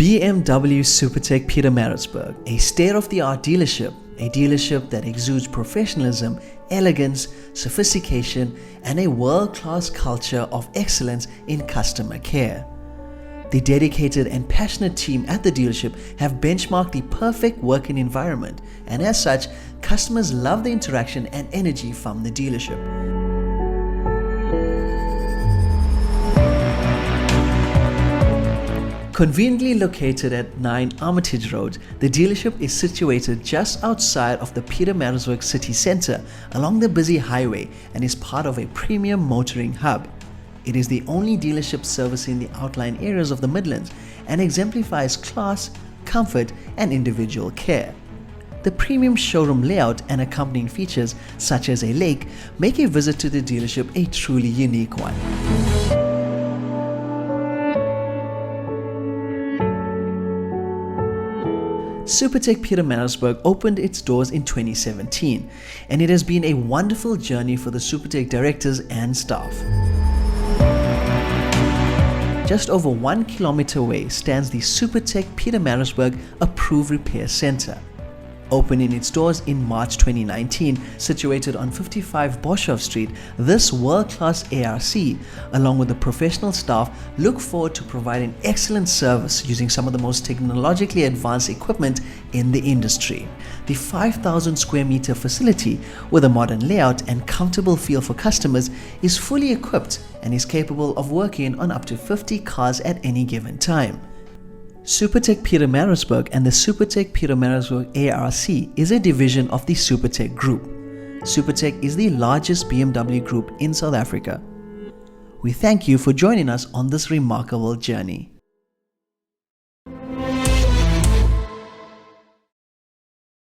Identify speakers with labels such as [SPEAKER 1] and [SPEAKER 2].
[SPEAKER 1] BMW Supertech Pietermaritzburg, a state-of-the-art dealership, a dealership that exudes professionalism, elegance, sophistication, and a world-class culture of excellence in customer care. The dedicated and passionate team at the dealership have benchmarked the perfect working environment, and as such, customers love the interaction and energy from the dealership. Conveniently located at 9 Armitage Road, the dealership is situated just outside of the Pietermaritzburg city centre along the busy highway and is part of a premium motoring hub. It is the only dealership servicing the outlying areas of the Midlands and exemplifies class, comfort and individual care. The premium showroom layout and accompanying features such as a lake make a visit to the dealership a truly unique one. Supertech Pietermaritzburg opened its doors in 2017, and it has been a wonderful journey for the Supertech directors and staff. Just over 1 kilometer away stands the Supertech Pietermaritzburg Approved Repair Centre. Opening its doors in March 2019, situated on 55 Boshoff Street, this world-class ARC, along with the professional staff, look forward to providing excellent service using some of the most technologically advanced equipment in the industry. The 5,000 square meter facility, with a modern layout and comfortable feel for customers, is fully equipped and is capable of working on up to 50 cars at any given time. Supertech Pietermaritzburg and the Supertech Pietermaritzburg ARC is a division of the Supertech Group. Supertech is the largest BMW group in South Africa. We thank you for joining us on this remarkable journey.